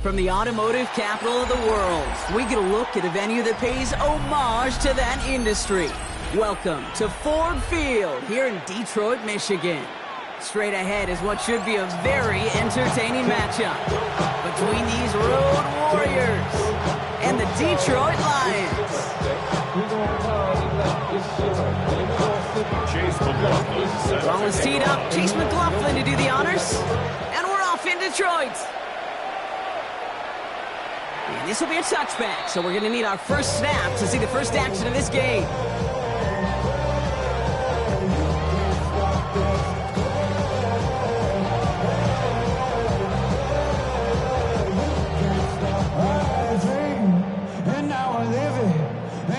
From the automotive capital of the world, we get a look at a venue that pays homage to that industry. Welcome to Ford Field here in Detroit, Michigan. Straight ahead is what should be a very entertaining matchup between these road warriors and the Detroit Lions. Ball is teed up. Chase McLaughlin to do the honors. And we're off in Detroit. And this will be a touchback, so we're going to need our first snap to see the first action of this game.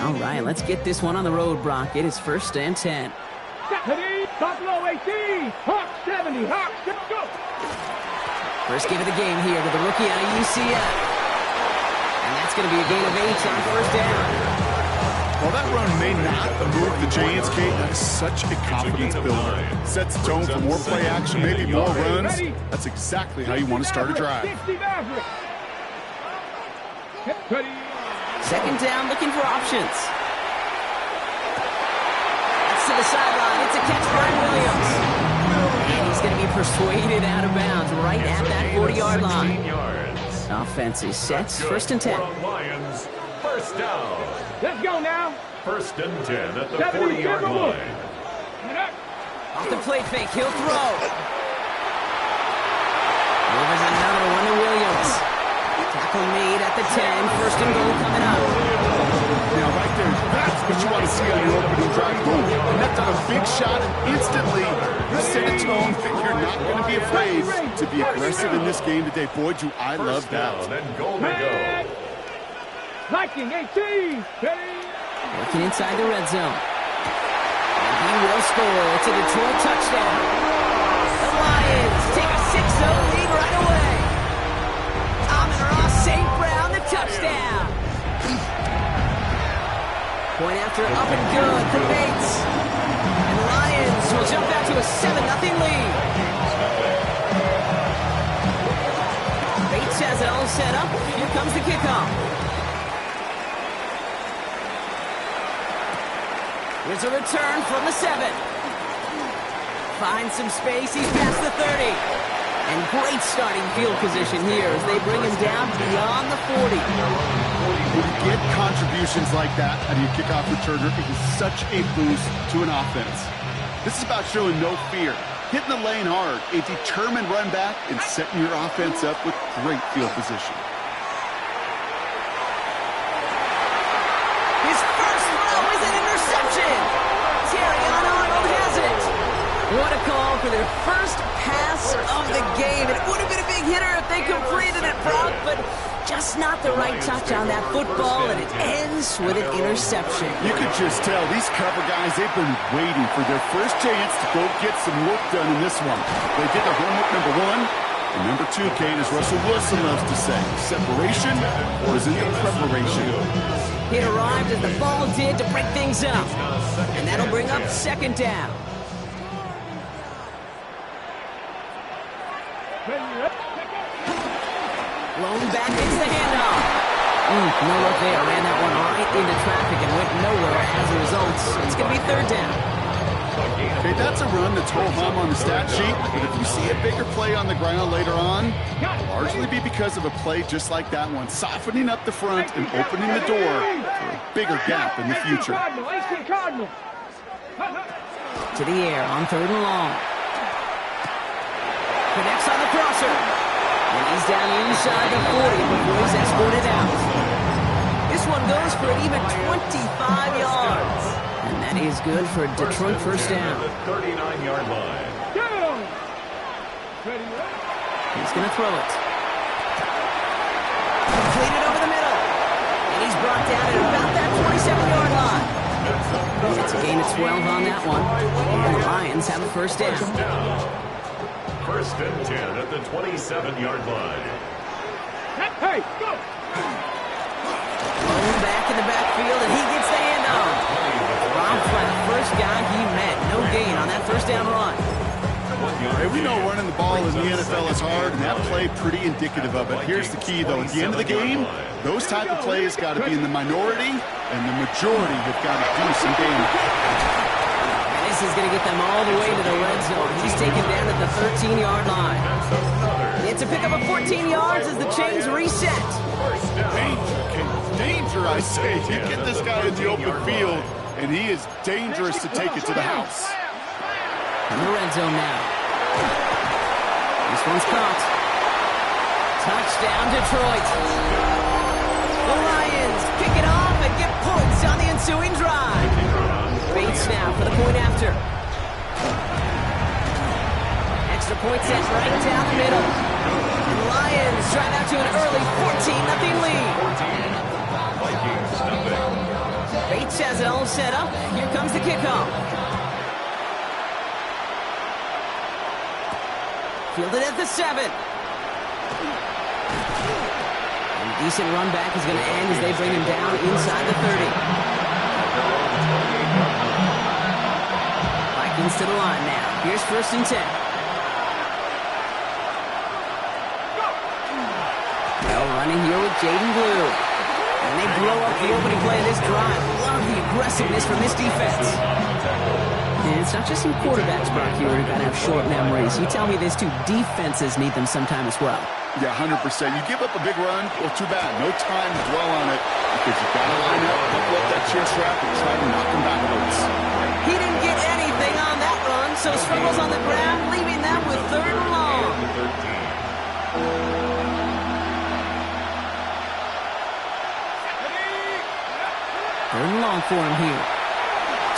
All right, let's get this one on the road, Brock. It is 1st and 10. Buffalo 18, Hawk 70, Hawk, let's go. First game of the game here to the rookie out of UCF. And that's going to be a gain of 8 on 1st down. Well, that run may not move the Giants, Kate. That is such a confidence builder. Sets the tone for more play action, maybe more runs. That's exactly how you want to start a drive. 2nd down, looking for options. That's to the sideline. It's a catch by Williams. And he's going to be persuaded out of bounds right at that 40-yard line. Offense is set. 1st and 10. Lions, 1st down. Let's go now. 1st and 10 at the 40-yard line. Off the play fake, he'll throw. Delivers another one to Williams. Tackle made at the 10. 1st and goal coming up. Now, right there, that's what you want to see on your opening drive. Boom. Connect on a big shot, and instantly you set a tone that you're not going to be afraid to be aggressive in this game today. Boy, do I love that. Then goal to go. Viking 18. Working inside the red zone. And he will score. It's a Detroit touchdown. The Lions take a 6-0 lead right away. Amon-Ra St. Brown, the touchdown. Point after up and good for Bates. And the Lions will jump out to a 7-0 lead. Bates has it all set up. Here comes the kickoff. Here's a return from the 7. Finds some space. He's past the 30. And great starting field position here as they bring him down beyond the 40. When you get contributions like that out of your kickoff returner, it is such a boost to an offense. This is about showing no fear, hitting the lane hard, a determined run back, and setting your offense up with great field position. His first throw is an interception. Terrion Arnold has it. What a call for their first pass of the game. It would have been a big hitter if they completed it, Brock, but just not the right touch on that football, and it ends with an interception. You could just tell these cover guys, they've been waiting for their first chance to go get some work done in this one. They did their homework, number 1. And number 2, Kate, as Russell Wilson loves to say, separation or is it the preparation? It arrived as the ball did to break things up. And that'll bring up 2nd down. Blown back into the handoff. No look there. Ran that one right into traffic and went nowhere as a result. It's going to be 3rd down. Okay, that's a run that's ho-hum on the stat sheet, but if you see a bigger play on the ground later on, it'll largely be because of a play just like that one, softening up the front and opening the door for a bigger gap in the future. To the air on 3rd and long. Connects on the crosser. And he's down inside the 40 before he's escorted out. This one goes for an even 25 yards. And that is good for a Detroit first down. 39-yard line. He's going to throw it. Completed over the middle. And he's brought down at about that 27-yard line. He's It's a gain of 12 on that one. And the Lions have a first down. First and 10 at the 27-yard line. Hey, go! Thrown back in the backfield, and he gets the handoff. Rob Flat, first guy he met. No gain on that first down run. Hey, we know running the ball in the NFL is hard, and that play pretty indicative of it. Here's the key, though. At the end of the game, those type of plays got to be in the minority, and the majority have got to do some damage. And this is going to get them all the way to the red zone. He's taken down at the 13-yard line. It's a pickup of 14 yards as the chains reset. Danger, I say. You get this guy in the open field, and he is dangerous to take it to the house. In the red zone now. This one's caught. Touchdown, Detroit. The Lions kick it off and get points on the ensuing drive. Bates now for the point after. Extra point set right down the middle. And the Lions drive out to an early 14-0 lead. Bates has it all set up. Here comes the kickoff. Fielded at the 7. And decent run back is going to end as they bring him down inside the 30. Vikings to the line now. Here's first and 10. Well, running here with Jaden Blue. And they blow up the opening play of this drive. Love the aggressiveness from this defense. And it's not just some quarterbacks, Brock, here who got to have short memories. You tell me these two defenses need them sometime as well. Yeah, 100%. You give up a big run, well, too bad. No time to dwell on it because you've got to line up, buckle up that chin strap, and try to knock them backwards. He didn't get anything on that run, so struggles on the ground, leaving them with third and long. Third and long for him here.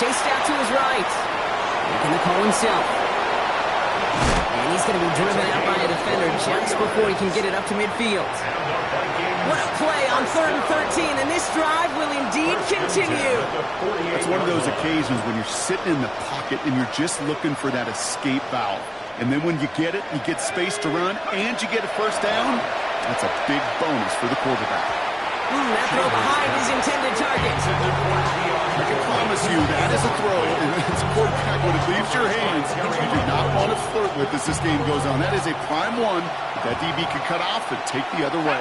Chased out to his right. Making the call himself. And he's going to be driven out by a defender just before he can get it up to midfield. What a play on 3rd and 13, and this drive will indeed continue. It's one of those occasions when you're sitting in the pocket and you're just looking for that escape valve. And then when you get it, you get space to run, and you get a first down. That's a big bonus for the quarterback. That throw behind his intended target. I can promise you that is a throw. As a quarterback, when it leaves your hands, you do not want to flirt with as this game goes on. That is a prime one that DB could cut off and take the other way.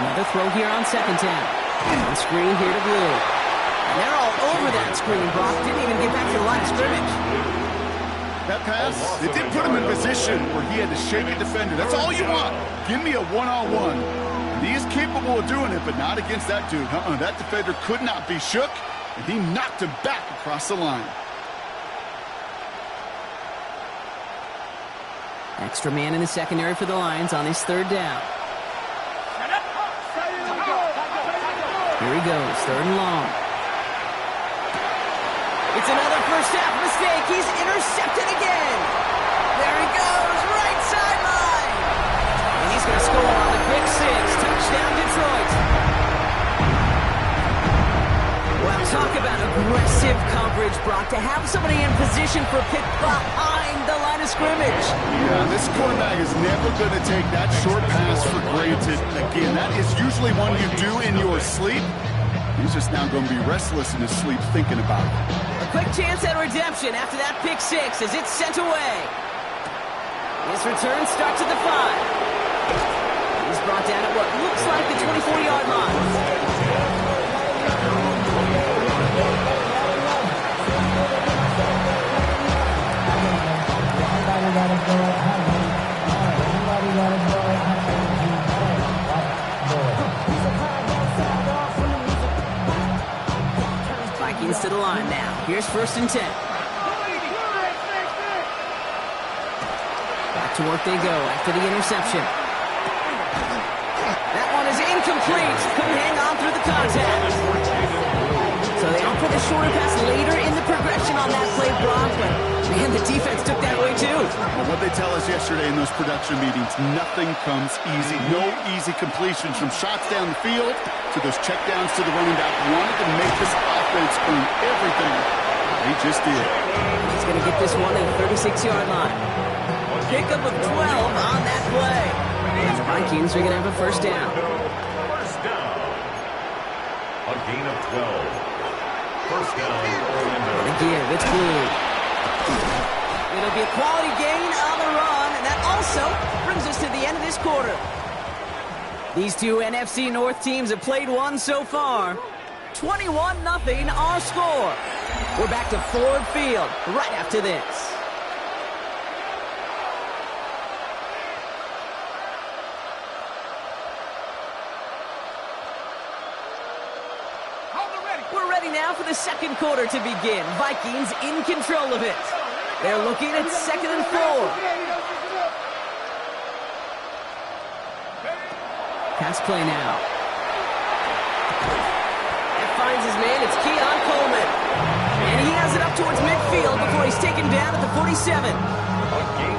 Another throw here on second down. On screen here to Blue. And they're all over that screen. Brock didn't even get back to the line of scrimmage. That pass, it did put him in position where he had to shake a defender. That's all you want. Give me a one-on-one. He is capable of doing it, but not against that dude. That defender could not be shook, and he knocked him back across the line. Extra man in the secondary for the Lions on his third down. Here he goes, third and long. It's another first half mistake. He's intercepted again. There he goes, right sideline. And he's going to score on the quick 6. Touchdown, Detroit. Well, talk about aggressive coverage, Brock. To have somebody in position for pick behind the line of scrimmage. Yeah, this quarterback is never going to take that short pass for granted. Again, that is usually one you do in your sleep. He's just now going to be restless in his sleep thinking about it. A quick chance at redemption after that pick 6 as it's sent away. His return starts at the 5. He's brought down at what looks like the 24-yard line. Vikings to the line now. Here's first and 10. Back to work they go after the interception. That one is incomplete. Couldn't hang on through the contact. So they offered a shorter pass later in the progression on that play, Brock, but man, the defense took that away too. Well, what they tell us yesterday in those production meetings, nothing comes easy. No easy completions from shots down the field to those checkdowns to the running back. Wanted to make this offense teammates earn everything. They just did. He's going to get this one at the 36-yard line. Pickup of 12 on that play. And the Vikings are going to have a first down. First down. A gain of 12. First down, Orlando. The give, it's blue. It'll be a quality gain on the run, and that also brings us to the end of this quarter. These two NFC North teams have played one so far. 21-0 our score. We're back to Ford Field right after this. We're ready now for the second quarter to begin. Vikings in control of it. They're looking at 2nd and 4. Pass play now. That finds his man. It's Keon Coleman. And he has it up towards midfield before he's taken down at the 47.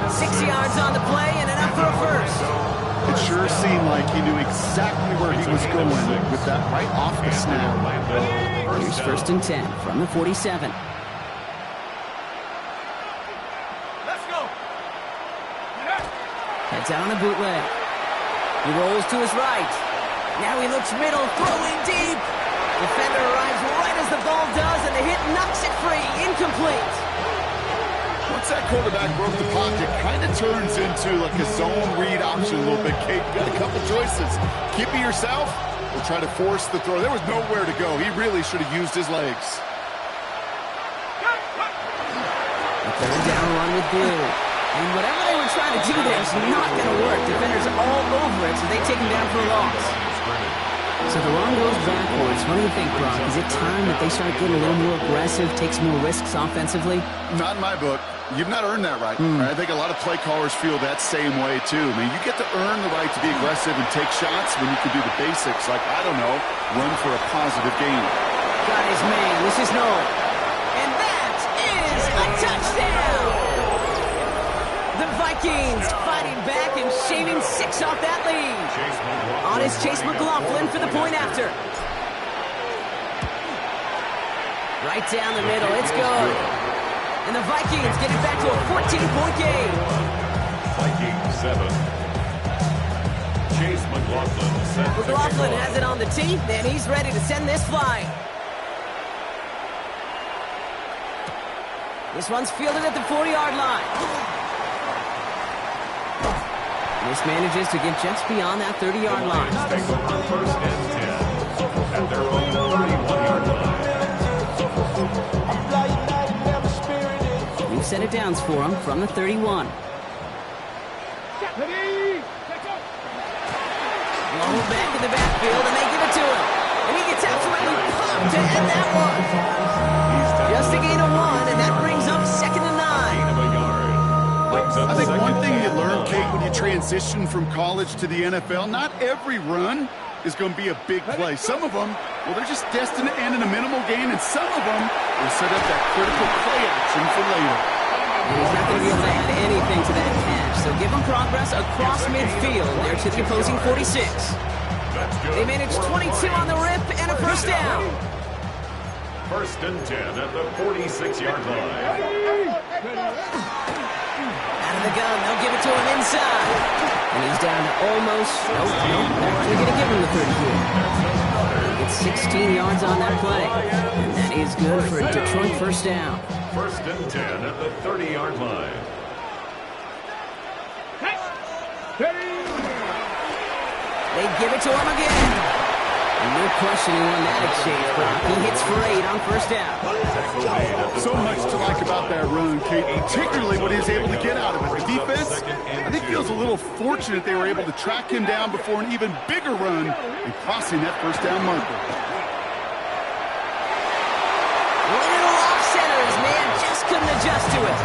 6 yards on the play and enough for a first. It sure seemed like he knew exactly where he was going with that right off the snap. Here's 1st and 10 from the 47. Let's go. Heads out on a bootleg. He rolls to his right. Now he looks middle, throwing deep. Defender arrives right as the ball does, and the hit knocks it free. Incomplete. Once that quarterback broke the pocket, kind of turns into like a zone read option a little bit. Kate, got a couple choices. Keep it yourself or try to force the throw. There was nowhere to go. He really should have used his legs. A 3rd down run with blue. And whatever they were trying to do there is not going to work. Defenders are all over it, so they take him down for a loss. So the run goes backwards. What do you think, Brock? Is it time that they start getting a little more aggressive, take some more risks offensively? Not in my book. You've not earned that right. I think a lot of play callers feel that same way, too. I mean, you get to earn the right to be aggressive and take shots when you can do the basics, like, I don't know, run for a positive gain. Got his man. This is Noel. And that is a touchdown! The Vikings fighting back and shaving 6 off that lead. On is Chase McLaughlin for the point after. Right down the middle. It's good. And the Vikings get it back to a 14-point game. Vikings 7. Chase McLaughlin set to McLaughlin kick off. has it on the tee, and he's ready to send this flying. This one's fielded at the 40-yard line. This manages to get just beyond that 30-yard line. Take over 1st and 10 at their own 31-yard line. We've set it down for him from the 31. Low back in the backfield, and they give it to him. And he gets absolutely pumped to end that one. Just a gain of 1, and that brings up 2nd and 9. I think one thing you learn, Kate, when you transition from college to the NFL, not every run is going to be a big play. Some of them, well, they're just destined to end in a minimal gain, and some of them will set up that critical play action for later. He's not going to be able to add anything to that catch, so give him progress across midfield there to the opposing 46. They managed 22 on the rip and a first down. 1st and 10 at the 46-yard line. Out of the gun, they'll give it to him inside. And he's down to almost, actually going to give him the 30 here. It's 16 yards on that play. And that is good for a Detroit first down. 1st and 10 at the 30-yard line. They give it to him again. And no question he won that exchange, Brock. He hits for 8 on first down. So much to like about that run, Kate, particularly what he was able to get out of it. The defense, I think, feels a little fortunate they were able to track him down before an even bigger run and crossing that first down marker. Running off center, his man just couldn't adjust to it.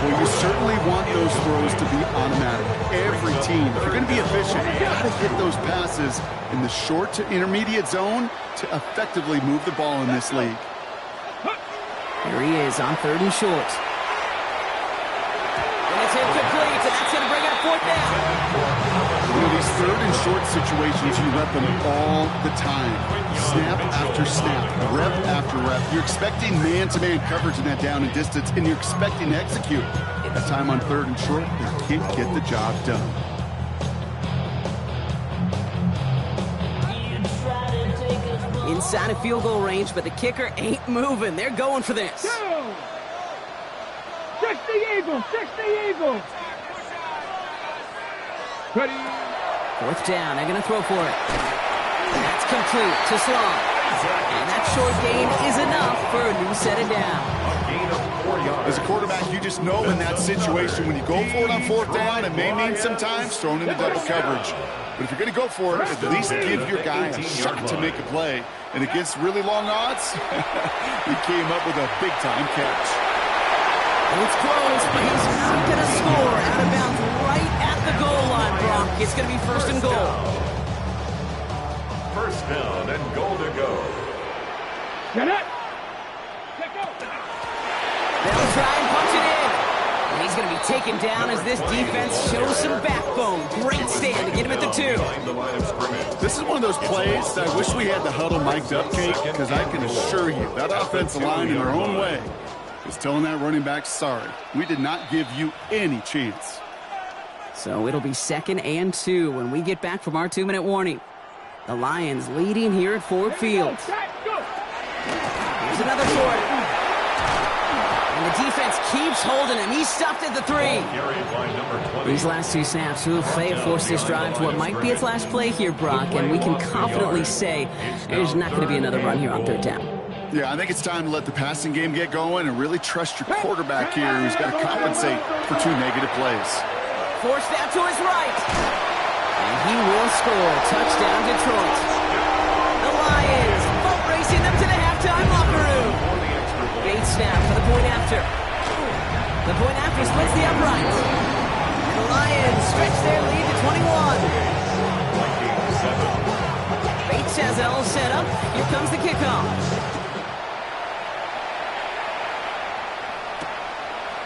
Well, you certainly want those throws to be automatic. Every team, if you're going to be efficient, you got to hit those passes in the short to intermediate zone to effectively move the ball in this league. Here he is on 3rd and short. And it's incomplete, and that's going to bring up 4th down. know, these third and short situations, you rep them all the time. Snap after snap, rep after rep. You're expecting man-to-man coverage in that down and distance, and you're expecting to execute. That time on third and short, they can't get the job done. Inside of field goal range, but the kicker ain't moving. They're going for this. 60 Eagles, 60 Eagles. Ready. Fourth down, they're going to throw for it. That's complete to Sloan. And that short gain is enough for a new set of down. As a quarterback, you just know in that situation, when you go for it on fourth down, it may mean sometimes thrown into double coverage. But if you're going to go for it, at least give your guy a shot to make a play. And against really long odds, he came up with a big-time catch. It's close, but he's not going to score. Out of bounds right at the goal line, Brock. It's going to be first and goal. First down and goal to go. Get it. They'll try and punch it in. And he's going to be taken down as this defense shows some backbone. Great stand to get him at the 2. This is one of those plays that I wish we had the huddle mic'd up, Kate, because I can assure you that offensive line in their own way is telling that running back, sorry, we did not give you any chance. So it'll be 2nd and 2 when we get back from our 2-minute warning. The Lions leading here at Ford Field. Here's another short. And the defense keeps holding him. He's stopped at the 3. These last 2 snaps will force this drive to what might be its last play here, Brock, and we can confidently say there's not going to be another run here on third down. Yeah, I think it's time to let the passing game get going and really trust your quarterback here, who's got to compensate for 2 negative plays. Forced out to his right. And he will score. Touchdown, Detroit. The Lions boat racing them to the halftime locker room. Bates snap for the point after. The point after splits the uprights. And the Lions stretch their lead to 21. Bates has it all set up. Here comes the kickoff.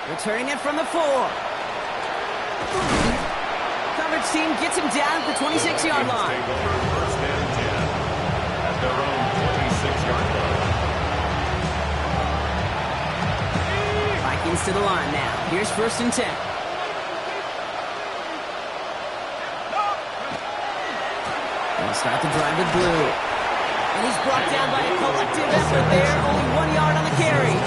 Returning it from the 4. Coverage team gets him down at the 26-yard line. First and 10 at their own 26-yard line. Vikings to the line now. Here's 1st and 10. They'll start the drive with Blue. And he's brought down by a collective effort there. Only 1 yard on the carry.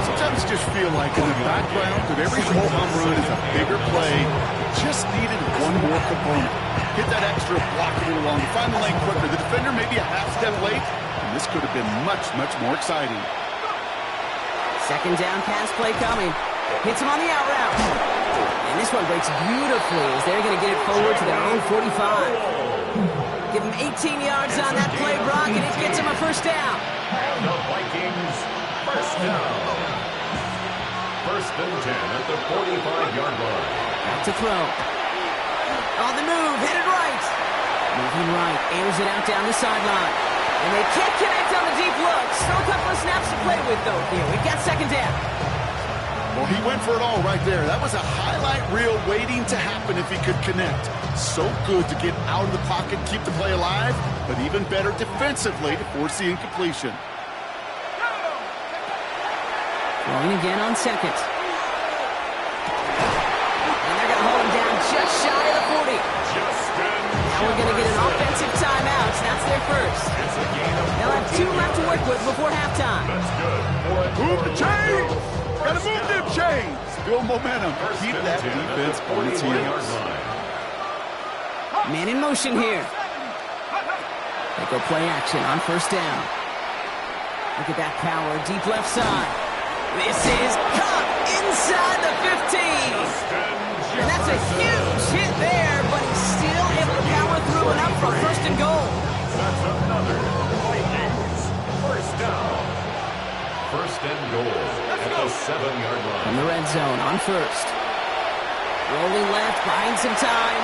Sometimes just feel like in the background of every home run is a bigger play. Just needed one more component. Hit that extra block a little longer. Find the lane quicker. The defender may be a half step late, and this could have been much, much more exciting. 2nd down pass play coming. Hits him on the out route. And this one breaks beautifully as they're going to get it forward to their own 45. Give him 18 yards on that play, Brock, and it gets him a first down. And the Vikings first down. 1st and 10 at the 45-yard line. Back to throw. On the move, hit it right. Moving right, airs it out down the sideline. And they can't connect on the deep look. Still a couple of snaps to play with, though, here. We've got 2nd down. Well, he went for it all right there. That was a highlight reel waiting to happen if he could connect. So good to get out of the pocket, keep the play alive, but even better defensively to force the incompletion. Throwing again on 2nd. And they're going to hold him down just shy of the 40. Now we're going to get an offensive timeout. That's their first. They'll have 2 left to work with before halftime. Move the chains! Gotta move them chains! Build momentum. Keep that defense on its heels. Man in motion here. They go play action on 1st down. Look at that power, deep left side. This is caught inside the 15. And that's a huge hit there, but he's still able to power through and up for 1st and goal. That's another Vikings first down. 1st and goal at the 7-yard line. From the red zone on 1st. Rolling left, buying some time,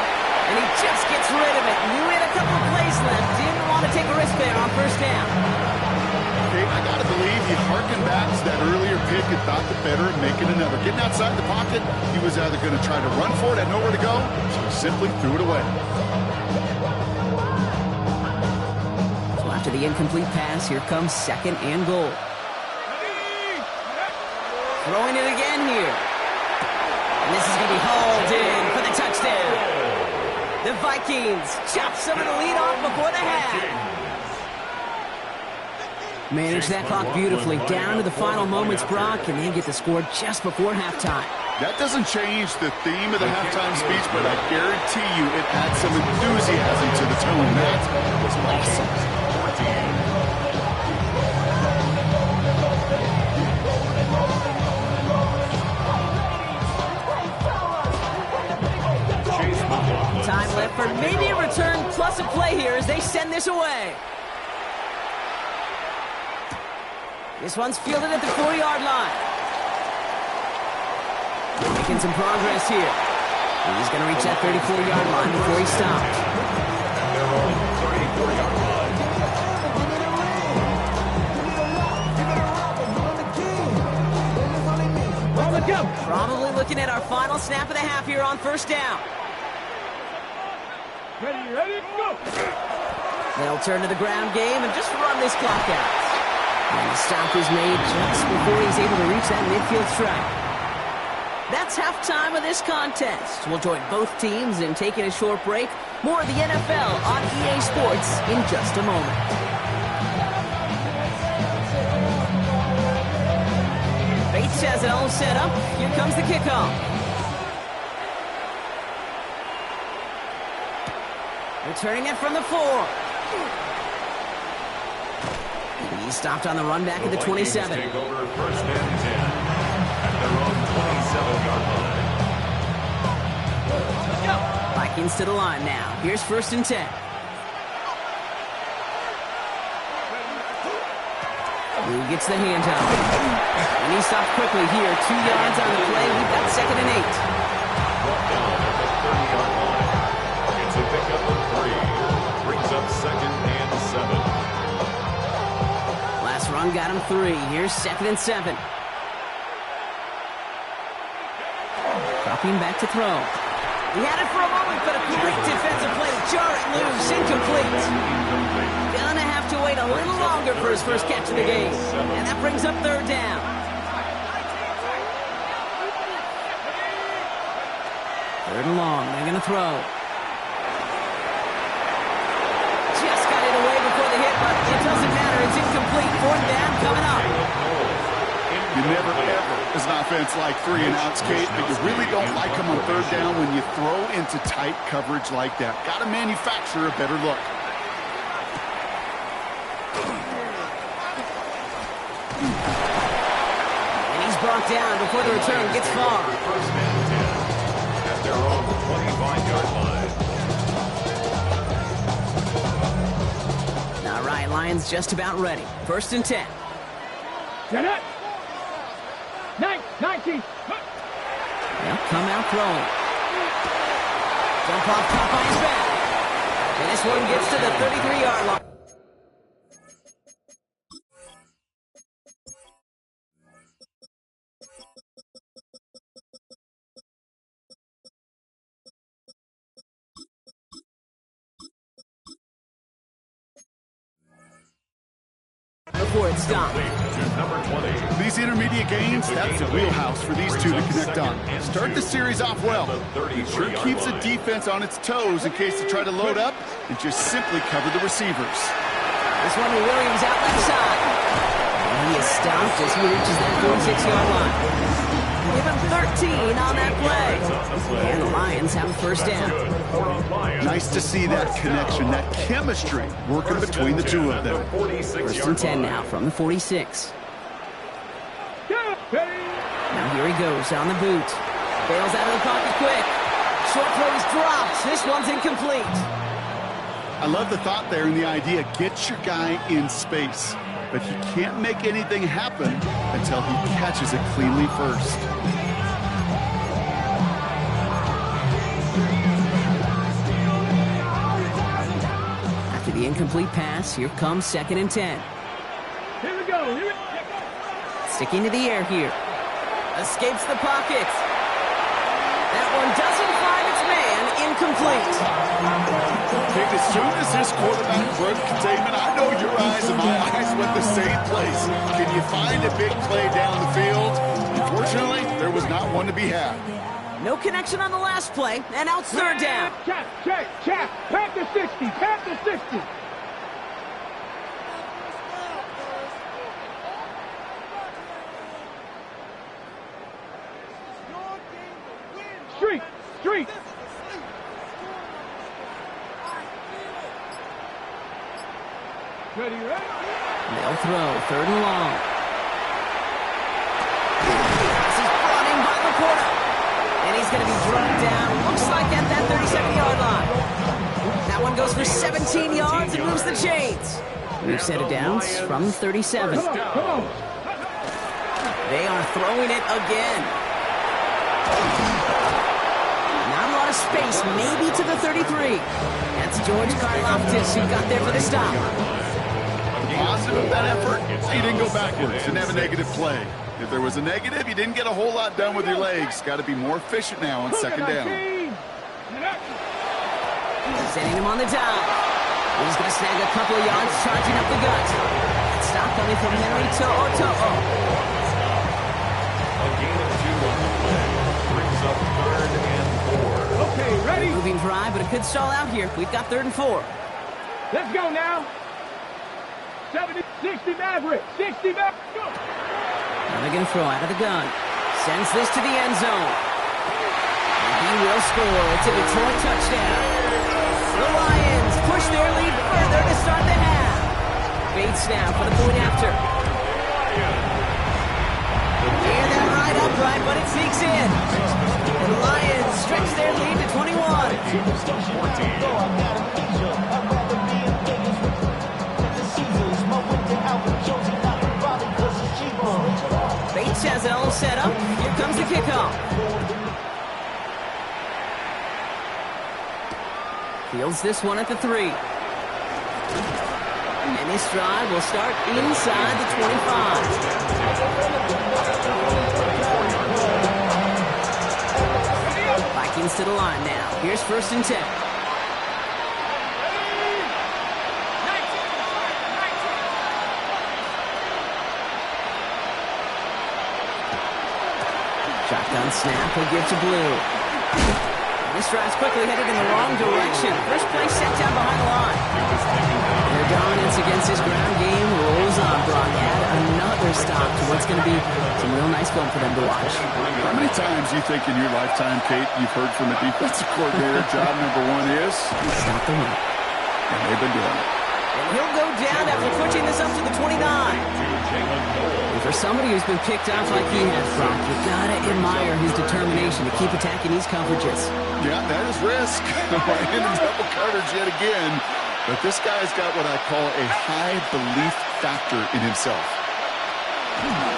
and he just gets rid of it. Knew he had a couple of plays left. Didn't want to take a risk there on 1st down. Okay, I gotta believe he harkened back to that earlier pick and thought the better of making another. Getting outside the pocket, he was either going to try to run for it, had nowhere to go, so he simply threw it away. So after the incomplete pass, here comes 2nd and goal. Throwing it again here. And this is going to be hauled in for the touchdown. The Vikings chop some of the lead off before the half. Manage that clock beautifully down to the final moments, Brock, and then get the score just before halftime. That doesn't change the theme of the halftime speech, but I guarantee you it adds some enthusiasm to the tone. That was awesome. Time left for maybe a return plus a play here as they send this away. This one's fielded at the 40-yard line. Making some progress here. He's going to reach that 34-yard line before he stops. Their own 34-yard line. On the go. Probably looking at our final snap of the half here on 1st down. Ready, go. They'll turn to the ground game and just run this clock out. And the stop is made just before he's able to reach that midfield strike. That's halftime of this contest. We'll join both teams in taking a short break. More of the NFL on EA Sports in just a moment. Bates has it all set up. Here comes the kickoff. Returning it from the 4. He stopped on the run back at the 27. Take over 1st and 10 at their own 27-yard line. Vikings to the line now. Here's 1st and 10. Who gets the handoff? And he stopped quickly here. 2 yards on the play. We've got 2nd and 8. Brought down at the 30-yard line. It's a pickup of 3. Brings up 2nd and 7. Last run got him 3. Here's 2nd and 7. Dropping back to throw. He had it for a moment, but a great defensive play to jar it loose. Incomplete. Gonna have to wait a little longer for his first catch of the game. And that brings up 3rd down. 3rd and long. They're going to throw. Just got it away before the hit, but it doesn't matter. It's incomplete. 4th down coming up. You never, ever, as an offense, like 3 and outs, Kate, but you really don't like them on 3rd down when you throw into tight coverage like that. Got to manufacture a better look. And he's brought down before the return gets far. 1st and 10 at their own 25-yard line. All right, Lions just about ready. 1st and 10. Get it. 19. They'll come out throwing. Jump off top on his back. And this one gets to the 33-yard line. Before it stops. To number 20. These intermediate games, that's the wheelhouse for these two to connect on. Start the series off well. It sure keeps the defense on its toes in case they try to load up and just simply cover the receivers. This one to Williams out left side. And he is stopped as he reaches that 46-yard line. Give him 13 on that play. And the Lions have a 1st down. Nice to see that connection, that chemistry working between the two of them. 1st and 10 now from the 46. Now here he goes on the boot. Bails out of the pocket quick. Short throw is dropped. This one's incomplete. I love the thought there and the idea, get your guy in space. But he can't make anything happen until he catches it cleanly first. After the incomplete pass, here comes 2nd and 10. Here we go. Here we go. Sticking to the air here. Escapes the pocket. That one doesn't find its man. Incomplete. Kate, as soon as this quarterback broke containment, I know your eyes and my eyes went the same place. Can you find a big play down the field? Unfortunately, there was not one to be had. No connection on the last play, and out third down. Check. Pack the 60. Pack the 60. Street. Ready? They'll throw, third and long. This is brought in by Laporta. And he's going to be brought down, looks like at that 37-yard line. That one goes for 17 yards and moves the chains. New set of downs from 37. Come on. They are throwing it again. Not a lot of space, maybe to the 33. That's George Karlaftis who got there for the stop. Positive that effort, he didn't go backwards, didn't have a negative play. If there was a negative, you didn't get a whole lot done with your legs. Got to be more efficient now on second down. Sending him on the dive. He's going to snag a couple of yards, charging up the gut. Stop coming from Henry To'o. A gain of 2 on the play. Brings up 3rd and 4. Okay, ready? Moving drive, but it could stall out here. We've got 3rd and 4. Let's go now. 70, 60 Maverick. 60 Maverick. Go. Now they're going to throw out of the gun. Sends this to the end zone. And he will score. It's a Detroit touchdown. The Lions push their lead further to start the half. Bates now for the point after. Near that right upright, but it sneaks in. And the Lions stretch their lead to 21. Bates has it all set up. Here comes the kickoff. Fields this one at the 3. And this drive will start inside the 25. Vikings to the line now. Here's 1st and 10. Shotgun snap, he'll give to Blue. This drive's quickly headed in the wrong direction. First play set down behind the line. Their dominance against his ground game rolls on. Brock add another stop to what's going to be some real nice film for them to watch. How many times you think in your lifetime, Kate, you've heard from a defensive coordinator, job number 1 is? Stop the run. And they've been doing it. And he'll go down after pushing this up to the 29. And for somebody who's been picked off like he has, Brock, you gotta admire his determination to keep attacking these coverages. Yeah, that is risk. In double coverage yet again. But this guy's got what I call a high belief factor in himself.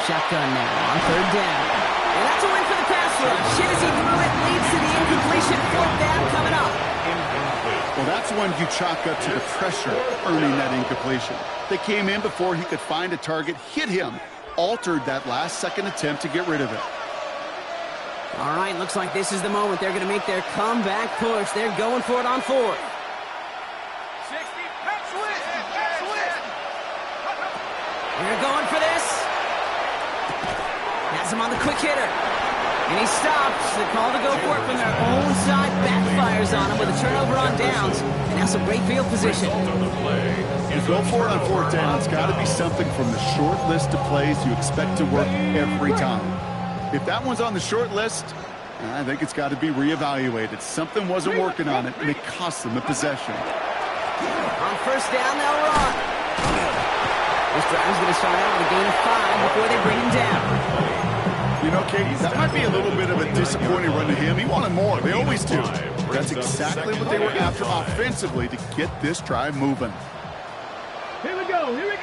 Shotgun now on 3rd down. And that's a win for the pass rush. Shit as he threw it leads to the incompletion. 4th down coming up. Well, that's when you chalk up to the pressure earning that incompletion. They came in before he could find a target, hit him, altered that last-second attempt to get rid of it. All right, looks like this is the moment they're going to make their comeback push. They're going for it on 4th. 60, pass win. They're going for this. Has him on the quick hitter. And he stops. The call to go for it from their own side backfires on him with a turnover on downs. And now some great field position. You go for it on 4th down. It's got to be something from the short list of plays you expect to work every time. If that one's on the short list, I think it's got to be reevaluated. Something wasn't working on it, and it cost them the possession. On 1st down, they'll run. This drive's going to start out with a gain of 5 before they bring him down. You know, Katie, that might be a little bit of a disappointing run to him. He wanted more. They always do. That's exactly what they were after offensively to get this drive moving. Here we go. Another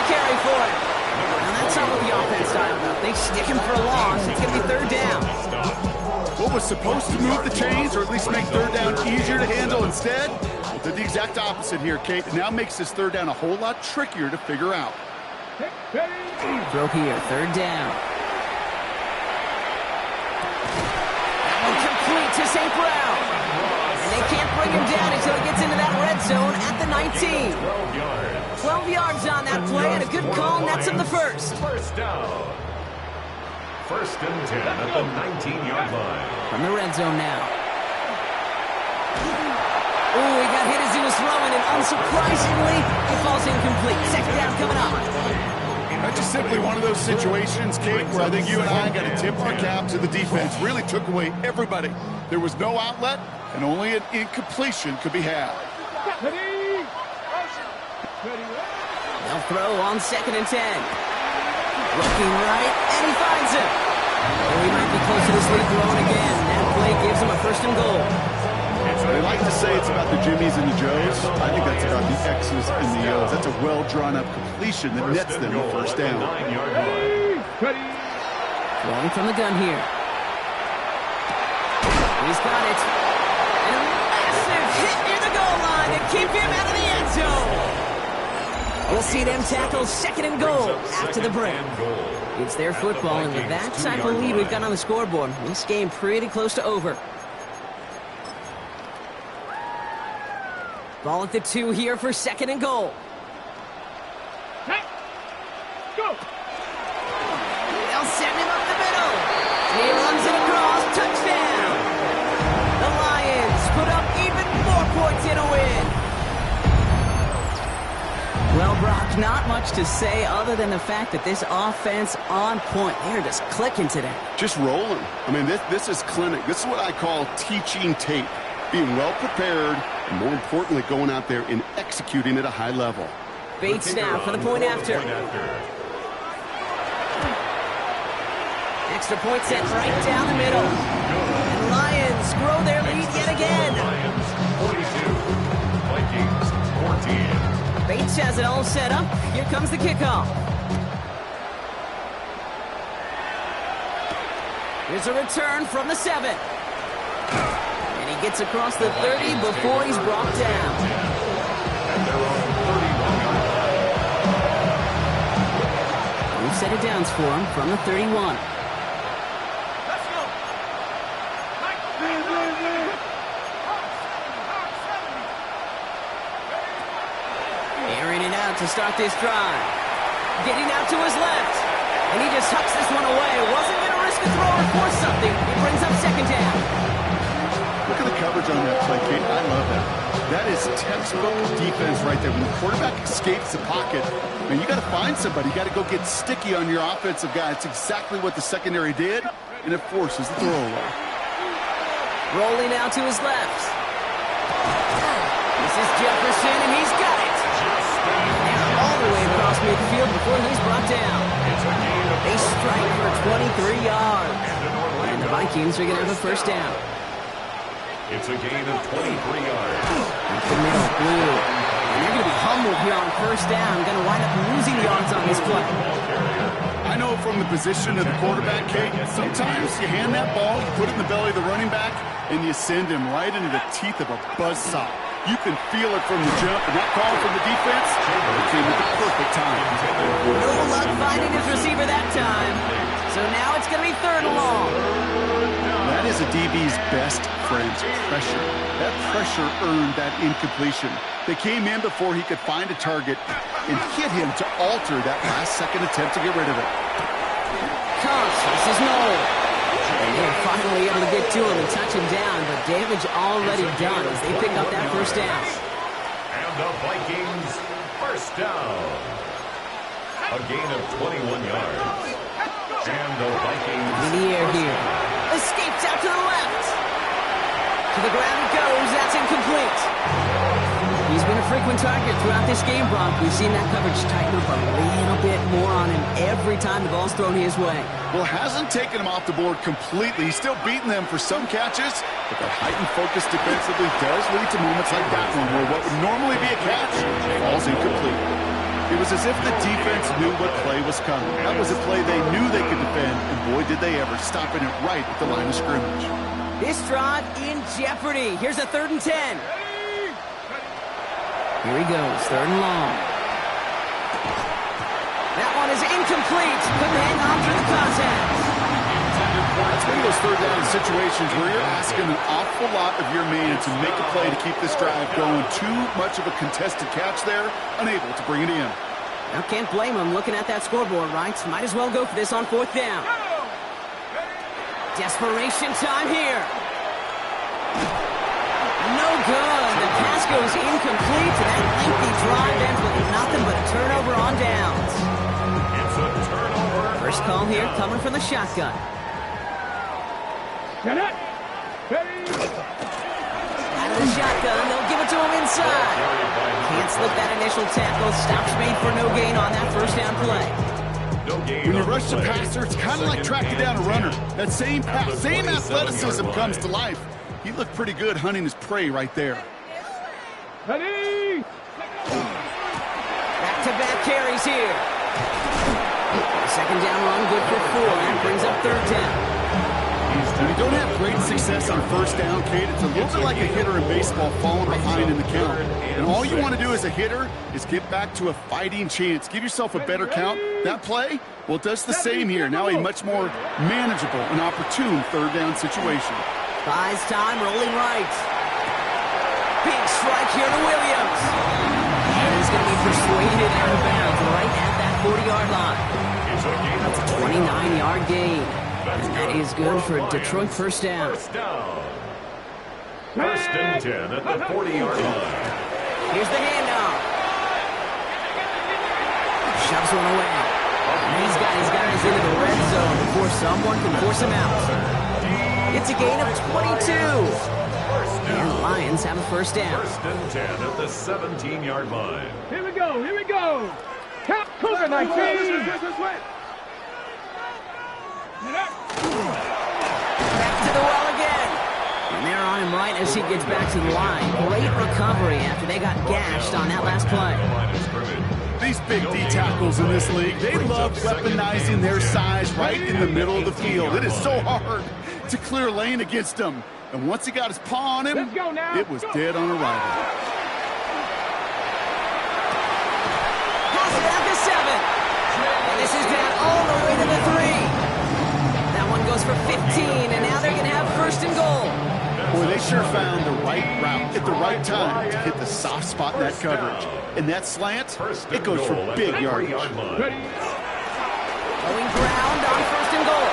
carry for it. Now that's not what the offense dialed up. They stick him for a loss. It's going to be 3rd down. What was supposed to move the chains, or at least make 3rd down easier to handle instead? Did the exact opposite here, Kate. It now makes this third down a whole lot trickier to figure out. Throw here, third down. That one complete to St. Brown. And they can't bring him down until he gets into that red zone at the 19. 12 yards on that play, and a good call nets him the first. First down. First and 10 at the 19-yard line. From the red zone now. Oh, he got hit as he was throwing, and unsurprisingly, it falls incomplete. Second down coming up. That's just simply one of those situations, Kate, where I think you and I got to tip our cap to the defense. Really took away everybody. There was no outlet, and only an incompletion could be had. They'll throw on second and 10. Looking right, and he finds him. Oh, he might be close to this lead throwing again. That play gives him a first and goal. They like to say it's about the Jimmies and the Joes. I think that's about the X's and the O's. That's a well-drawn-up completion that nets them the first down. Throwing from the gun here. He's got it. And a massive hit near the goal line to keep him out of the end zone. We'll see them tackle second and goal after the break. It's their football, and with that type of lead we've got on the scoreboard, this game pretty close to over. Ball at the 2 here for second and goal. Go! They'll send him up the middle. He runs it across. Touchdown! The Lions put up even more points in a win. Well, Brock, not much to say other than the fact that this offense on point. They're just clicking today. Just rolling. I mean, this is clinic. This is what I call teaching tape. Being well prepared, and more importantly, going out there and executing at a high level. Bates now for the point after. Extra point set right down the middle. And Lions grow their lead yet again. Lions 42, Vikings 14. Bates has it all set up. Here comes the kickoff. Here's a return from the 7. And he gets across the 30 before he's brought down. At their own 31-yard line. We've set it downs for him from the 31. Airing it out to start this drive. Getting out to his left. And he just hucks this one away. Wasn't going to risk a throw or force something. He brings up second down. Look at the coverage on that play, Kate. I love that. That is textbook defense right there. When the quarterback escapes the pocket, man, you got to find somebody. You got to go get sticky on your offensive guy. It's exactly what the secondary did, and it forces the throwaway. Rolling out to his left. This is Jefferson, and he's got it. And all the way across midfield before he's brought down. They strike for 23 yards. And the Vikings are going to have a first down. It's a gain of 23 yards. The middle blue. And they're going to be humbled here on first down. Going to wind up losing yards on this play. I know from the position of the quarterback, Kate, sometimes you hand that ball, you put it in the belly of the running back, and you send him right into the teeth of a buzzsaw. You can feel it from the jump, and that call from the defense came at the perfect time. No luck finding his receiver that time. So now it's going to be third and long. That is a DB's best friend, pressure. That pressure earned that incompletion. They came in before he could find a target and hit him to alter that last-second attempt to get rid of it. Comes, this is Noel. And they're finally able to get to him and touch him down, but damage already done as they pick up that first down. And the Vikings first down. A gain of 21 yards. And the Vikings In the air here. Escapes out to the left. To the ground it goes. That's incomplete. He's been a frequent target throughout this game, Brock. We've seen that coverage tighten up a little bit more on him every time the ball's thrown his way. Well, hasn't taken him off the board completely. He's still beating them for some catches, but that heightened focus defensively does lead to moments like that one where what would normally be a catch falls incomplete. It was as if the defense knew what play was coming. That was a play they knew they could defend, and boy, did they ever, stopping it right at the line of scrimmage. This drive in jeopardy. Here's a 3rd and 10. Here he goes, 3rd and long. That one is incomplete. Couldn't hang on through the contact. It's one of those 3rd down situations where you're asking an awful lot of your man to make a play to keep this drive going. Too much of a contested catch there, unable to bring it in. Now, can't blame him looking at that scoreboard, right? Might as well go for this on 4th down. Desperation time here. No good. The pass goes incomplete. That lengthy drive ends with nothing but a turnover on downs. It's a turnover. First call here coming from the shotgun. Get it. Ready. Out of the shotgun, they'll give it to him inside. Can't slip that initial tackle. Stops made for no gain on that 1st down play. When you rush the passer, it's kind of like tracking down a runner. That same athleticism comes to life. He looked pretty good hunting his prey right there. Ready. Back-to-back carries here. 2nd down run, good for 4. That brings up 3rd down. When you don't have great success on 1st down, Kate, it's a little bit like a hitter in baseball falling behind in the count. And all you want to do as a hitter is get back to a fighting chance. Give yourself a better count. That play, well, it does the same here. Now a much more manageable and opportune 3rd down situation. Buys time, rolling right. Big strike here to Williams. And he's going to be persuaded out of bounds right at that 40-yard line. That's a 29-yard gain. And that is good for Detroit 1st down. 1st and 10 at the 40-yard line. Here's the handoff. Shoves one away. And these guys got us into the red zone before someone can force him out. It's a gain of 22. And the Lions have a 1st down. 1st and 10 at the 17-yard line. Here we go. Here we go. Count Cougar 19. Back to the well again. And they're on him right as he gets back to the line. Great recovery after they got gashed on that last play. These big D tackles in this league, they love weaponizing their size right in the middle of the field. It is so hard to clear lane against them. And once he got his paw on him, it was dead on arrival. Pass it out to 7. And this is down all the way to the 3. That one goes for 15, and now they're going to have 1st and goal. Boy, they sure found the right route at the right time to hit the soft spot in that coverage. And that slant, it goes for big yardage. Going ground on 1st and goal.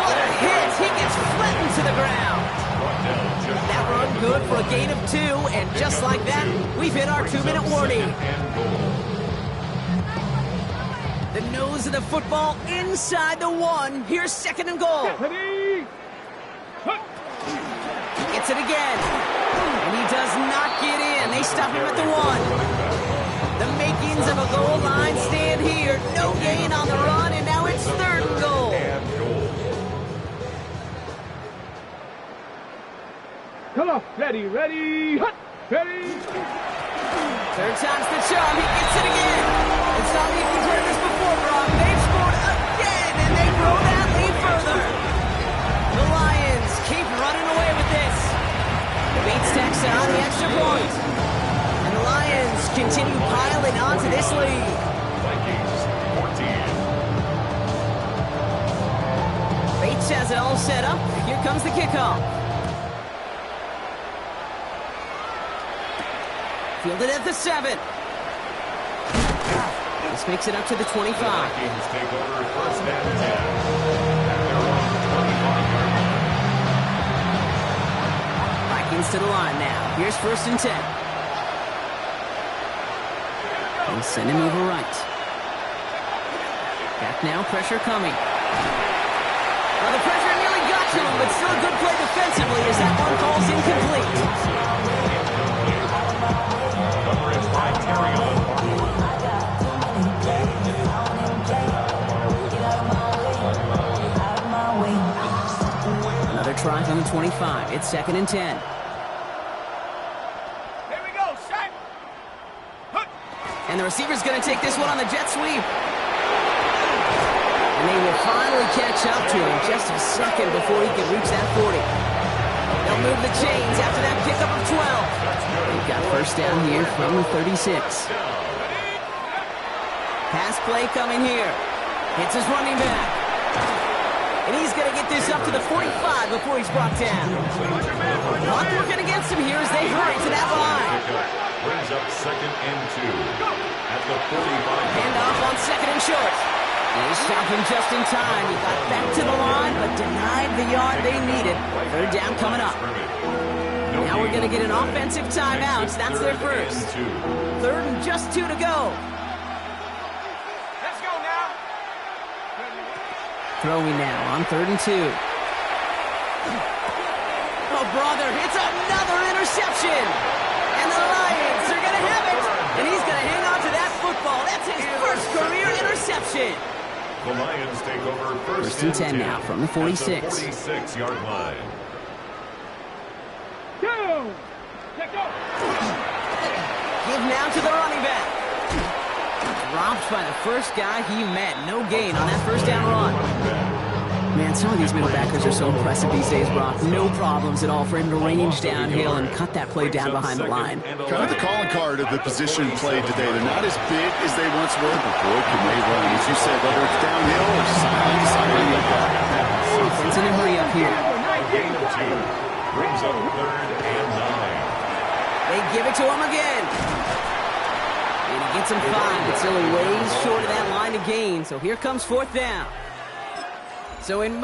What a hit! He gets flattened to the ground. That run good for a gain of 2, and just like that, we've hit our 2-minute warning. The nose of the football inside the 1. Here's 2nd and goal. Ready. Gets it again. And he does not get in. They stop him at the 1. The makings of a goal line stand here. No gain on the run, and now it's 3rd and goal. Come on. Ready. Ready. Ready. 3rd time's the charm. He gets it again. It's not like you've heard this before, Brock. They've scored again, and they grow that lead further. The Lions keep running away with this. The Bates tacks on the extra point. And the Lions continue piling onto this lead. Vikings 14. Bates has it all set up. Here comes the kickoff. Fielded at the 7. This makes it up to the 25. Vikings take over 1st and 10. They're on the 25-yard line. Vikings to the line now. Here's 1st and 10. They'll send him over right. Back now, pressure coming. Well, the pressure nearly got to him, but still a good play defensively as that one falls incomplete. Coverage by Terrion. Another try on the 25. It's 2nd and 10. Here we go. Set. And the receiver's going to take this one on the jet sweep. And they will finally catch up to him just a second before he can reach that 40. They'll move the chains after that pickup of 12. They've got first down here from the 36. Pass play coming here. Hits his running back. And he's going to get this up to the 45 before he's brought down. Clock working against him here as they hurry to that line. Brings up 2nd and 2 at the 45. Handoff on 2nd and short. They stopped him just in time. He got back to the line, but denied the yard they needed. Third down coming up. Now we're going to get an offensive timeout. That's their first. Third and just 2 to go. Let's go now. Throwing now on 3rd and 2. Oh, brother, it's another interception. And the Lions are going to have it. And he's going to hang on to that football. That's his first career interception. The Lions take over first and 10 now from the 46. 46-yard line. Go. Let's go. Give now to the running back. Dropped by the first guy he met. No gain on that first down run. Man, some of these middle backers are so impressive these days, Brock. No problems at all for him to range downhill and cut that play down behind the line. Kind of the calling card of the position played today. They're not as big as they once were, but boy, can they run. As you said, whether it's downhill or sideline to sideline like that. It's in a hurry up here. Gain of 2 brings up 3rd and 9. They give it to him again. And he gets him 5, but still a ways short of that line to gain. So here comes 4th down. So in